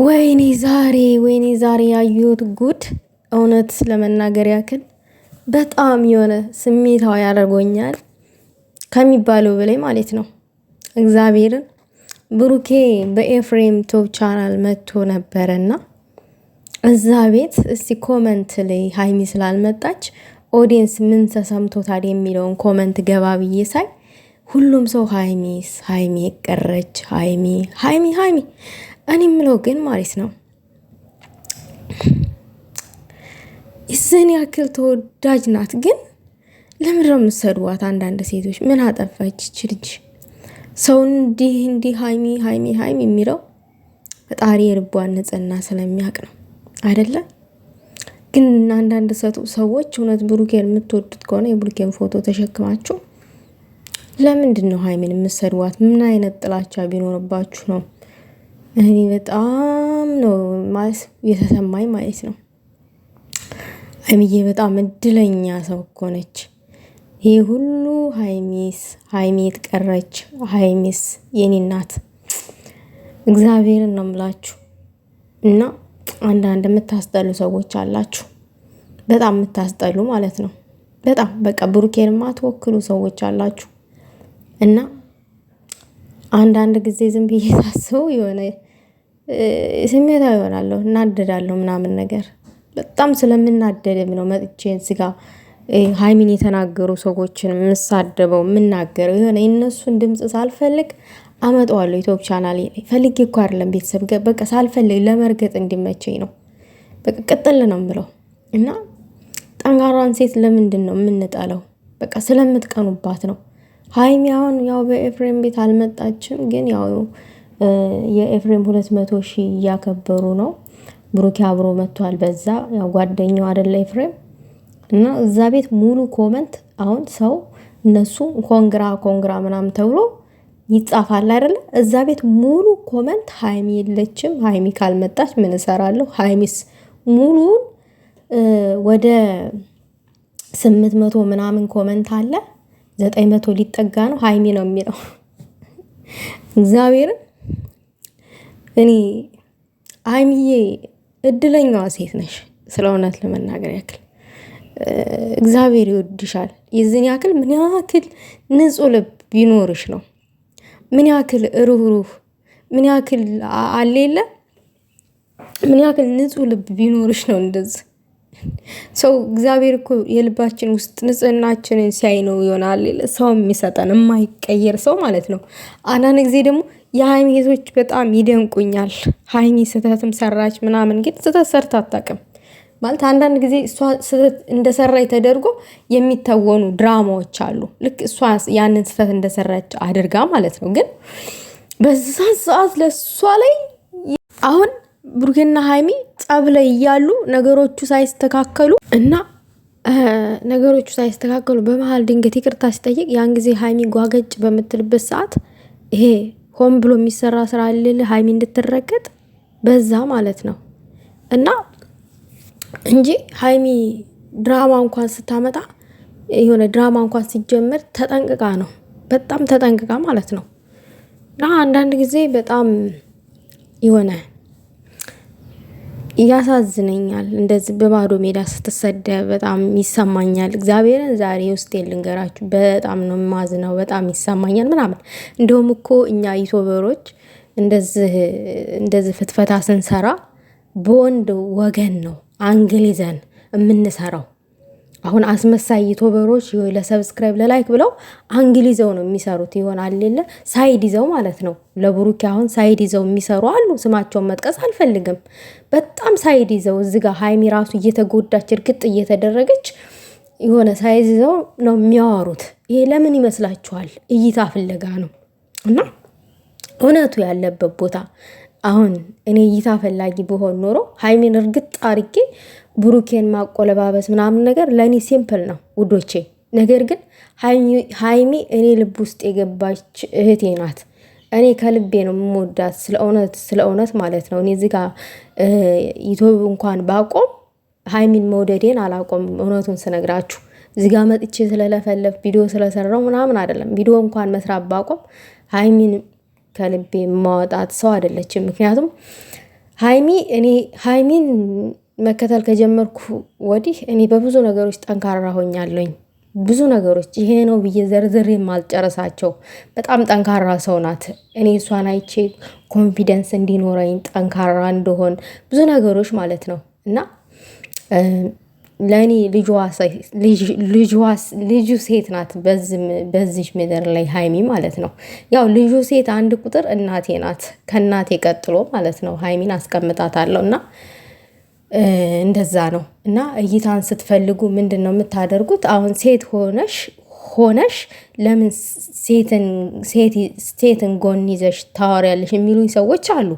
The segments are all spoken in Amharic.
ወይኔ ዛሬ ያዩት ጉድ እውነት ለመናገር ያክል በጣም የሆነ ስሜታዊ ያደርጎኛል ከሚባለው በላይ ማለት ነው። እግዚአብሔርን ብሩኬ በኤፍሬም ቶፕ ቻናል መጥቶ ነበረና እዛ ቤት እስቲ ኮመንት ላይ ሃይሚ ስላልመጣች ኦዲየንስ ምን ተሰምቶታል የሚለውን ኮመንት ገባ ብዬ ሳይ ሁሉም ሰው ሃይሚ ቀረች ሃይሚ እኔ የምለው ግን ማለት ነው ይዘን ያክል ተወዳጅ ናት፣ ግን ለምን ነው የምትሰድዋት? አንዳንድ ሴቶች ምን አጠፋች ይች ልጅ? ሰው እንዲህ ሃይሚ የሚለው ፈጣሪ የልቧን ንጽህና ስለሚያውቅ ነው አይደለ? ግን አንዳንድ ሰዎች እውነት ብሩኬን የምትወዱት ከሆነ የብሩኬን ፎቶ ተሸክማችሁ ለምንድን ነው ሃይሚን የምትሰድዋት? ምን አይነት ጥላቻ ቢኖርባችሁ ነው? እኔ በጣም ነው ማለት የተሰማኝ ማለት ነው። ሃይሚዬ በጣም እድለኛ ሰው እኮ ነች። ይሄ ሁሉ ሃይሚ የተቀረች ሃይሚስ የኔ እናት እግዚአብሔርን ነው የምላችሁ። እና አንዳንድ የምታስጠሉ ሰዎች አላችሁ፣ በጣም የምታስጠሉ ማለት ነው። በጣም በቃ ብሩኬን የማትወክሉ ሰዎች አላችሁ። እና አንዳንድ ጊዜ ዝም ብዬ ሳስበው የሆነ ስሜታዊ ይሆናለሁ፣ እናደዳለሁ ምናምን ነገር በጣም ስለምናደድም ነው መጥቼ እዚህ ጋር ሃይሚን የተናገሩ ሰዎችን የምሳደበው የምናገረው። የሆነ የእነሱን ድምፅ ሳልፈልግ አመጣዋለሁ ዩቲዩብ ቻናሌ ላይ። ፈልጌ እኮ አይደለም ቤተሰብ፣ በቃ ሳልፈልግ ለመርገጥ እንዲመቸኝ ነው። በቃ ቅጥል ነው የምለው። እና ጠንካራን ሴት ለምንድን ነው የምንጠለው? በቃ ስለምትቀኑባት ነው። ሃይሚ አሁን ያው በኤፍሬም ቤት አልመጣችም፣ ግን ያው የኤፍሬም 200,000 እያከበሩ ነው። ብሩኬ አብሮ መጥቷል። በዛ ያው ጓደኛው አይደለ ኤፍሬም። እና እዛ ቤት ሙሉ ኮመንት አሁን ሰው እነሱ ኮንግራ ምናምን ተብሎ ይጻፋል አይደለ? እዛ ቤት ሙሉ ኮመንት ሃይሚ የለችም፣ ሃይሚ ካልመጣች ምን እሰራለሁ? ሃይሚስ ሙሉን ወደ 800 ምናምን ኮመንት አለ፣ 900 ሊጠጋ ነው ሃይሚ ነው የሚለው። እግዚአብሔርን እኔ ሃይሚዬ እድለኛዋ ሴት ነሽ፣ ስለ እውነት ለመናገር ያክል እግዚአብሔር ይወድሻል። የዚህን ያክል ምን ያክል ንጹህ ልብ ቢኖርሽ ነው? ምን ያክል ሩህሩህ፣ ምን ያክል አሌለ፣ ምን ያክል ንጹህ ልብ ቢኖርሽ ነው እንደዚህ ሰው እግዚአብሔር እኮ የልባችን ውስጥ ንጽህናችንን ሲያይ ነው ይሆናል ሰው የሚሰጠን የማይቀየር ሰው ማለት ነው። አንዳንድ ጊዜ ደግሞ የሃይሚ ሴቶች በጣም ይደንቁኛል። ሃይሚ ስህተትም ሰራች ምናምን፣ ግን ስህተት ሰርታ አታውቅም ማለት። አንዳንድ ጊዜ እሷ ስህተት እንደሰራች ተደርጎ የሚተወኑ ድራማዎች አሉ። ልክ እሷ ያንን ስህተት እንደሰራች አድርጋ ማለት ነው። ግን በዛ ሰዓት ለእሷ ላይ አሁን ብሩኬና ሃይሚ ጸብ ላይ እያሉ ነገሮቹ ሳይስተካከሉ በመሀል ድንገት ይቅርታ ሲጠይቅ ያን ጊዜ ሃይሚ ጓገጭ በምትልበት ሰዓት ይሄ ሆን ብሎ የሚሰራ ስራ አለል ሃይሚ እንድትረገጥ በዛ ማለት ነው። እና እንጂ ሃይሚ ድራማ እንኳን ስታመጣ የሆነ ድራማ እንኳን ሲጀምር ተጠንቅቃ ነው፣ በጣም ተጠንቅቃ ማለት ነው። እና አንዳንድ ጊዜ በጣም የሆነ ያሳዝነኛል። እንደዚህ በባዶ ሜዳ ስትሰደብ በጣም ይሰማኛል። እግዚአብሔርን ዛሬ ውስጥ ልንገራችሁ፣ በጣም ነው ማዝነው፣ በጣም ይሰማኛል ምናምን። እንደውም እኮ እኛ ዩቲዩበሮች እንደዚህ ፍትፈታ ስንሰራ በወንድ ወገን ነው አንግል ይዘን የምንሰራው። አሁን አስመሳይ ዩቲዩበሮች ለሰብስክራይብ ለላይክ ብለው አንግል ይዘው ነው የሚሰሩት። ይሆናል የለ ሳይድ ይዘው ማለት ነው። ለብሩኬ አሁን ሳይድ ይዘው የሚሰሩ አሉ። ስማቸውን መጥቀስ አልፈልግም። በጣም ሳይድ ይዘው እዚህ ጋር ሃይሚ ራሱ እየተጎዳች እርግጥ እየተደረገች የሆነ ሳይድ ይዘው ነው የሚያወሩት። ይሄ ለምን ይመስላችኋል? እይታ ፍለጋ ነው። እና እውነቱ ያለበት ቦታ አሁን እኔ እይታ ፈላጊ በሆን ኖሮ ሃይሚን እርግጥ አርጌ ብሩኬን ማቆለባበስ ምናምን ነገር ለእኔ ሲምፕል ነው ውዶቼ። ነገር ግን ሃይሚ እኔ ልብ ውስጥ የገባች እህቴ ናት። እኔ ከልቤ ነው የምወዳት፣ ስለ እውነት ማለት ነው። እኔ እዚህ ጋር ዩቲዩብ እንኳን ባቆም ሃይሚን መውደዴን አላቆም። እውነቱን ስነግራችሁ እዚህ ጋር መጥቼ ስለለፈለፍ ቪዲዮ ስለሰራው ምናምን አይደለም። ቪዲዮ እንኳን መስራት ባቆም ሃይሚን ከልቤ ማወጣት ሰው አይደለችም። ምክንያቱም እኔ ሀይሚን መከተል ከጀመርኩ ወዲህ እኔ በብዙ ነገሮች ጠንካራ ሆኛለኝ። ብዙ ነገሮች ይሄ ነው ብዬ ዘርዝሬ የማልጨረሳቸው በጣም ጠንካራ ሰው ናት። እኔ እሷን አይቼ ኮንፊደንስ እንዲኖረኝ ጠንካራ እንደሆን ብዙ ነገሮች ማለት ነው እና ለእኔ ልጁ ሴት ናት በዚህ ምድር ላይ ሀይሚ ማለት ነው። ያው ልጁ ሴት አንድ ቁጥር እናቴ ናት፣ ከእናቴ ቀጥሎ ማለት ነው። ሀይሚን አስቀምጣታለሁ እና እንደዛ ነው እና እይታን ስትፈልጉ ምንድን ነው የምታደርጉት? አሁን ሴት ሆነሽ ለምን ሴትን ጎን ይዘሽ ታወሪያለሽ የሚሉኝ ሰዎች አሉ።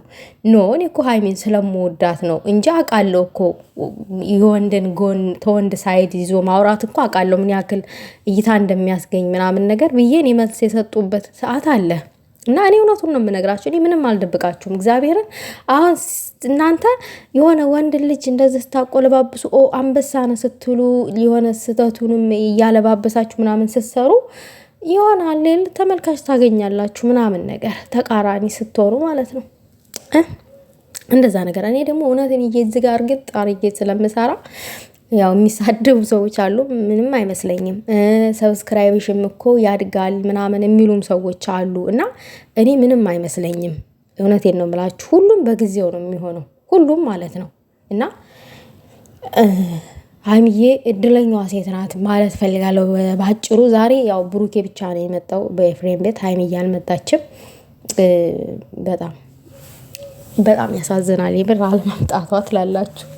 ኖ እኔ እኮ ሀይሚን ስለምወዳት ነው እንጂ አውቃለሁ እኮ የወንድን ጎን ተወንድ ሳይድ ይዞ ማውራት እኮ አውቃለሁ ምን ያክል እይታ እንደሚያስገኝ ምናምን ነገር ብዬ እኔ መልስ የሰጡበት ሰዓት አለ። እና እኔ እውነቱን ነው የምነግራችሁ። እኔ ምንም አልደብቃችሁም እግዚአብሔርን። አሁን እናንተ የሆነ ወንድ ልጅ እንደዚህ ስታቆለባብሱ አንበሳ ነው ስትሉ የሆነ ስህተቱንም እያለባበሳችሁ ምናምን ስትሰሩ ይሆናል ሌል ተመልካች ታገኛላችሁ ምናምን ነገር ተቃራኒ ስትሆኑ ማለት ነው። እንደዛ ነገር እኔ ደግሞ እውነትን እዚህ ጋር እርግጥ አርጌ ስለምሰራ ያው የሚሳደቡ ሰዎች አሉ። ምንም አይመስለኝም። ሰብስክራይብሽም እኮ ያድጋል ምናምን የሚሉም ሰዎች አሉ እና እኔ ምንም አይመስለኝም። እውነቴን ነው የምላችሁ። ሁሉም በጊዜው ነው የሚሆነው፣ ሁሉም ማለት ነው እና ሀይሚዬ እድለኛዋ ሴት ናት ማለት ፈልጋለሁ በአጭሩ። ዛሬ ያው ብሩኬ ብቻ ነው የመጣው በኤፍሬም ቤት፣ ሀይሚዬ አልመጣችም። በጣም ያሳዝናል የምር አለመምጣቷ ትላላችሁ።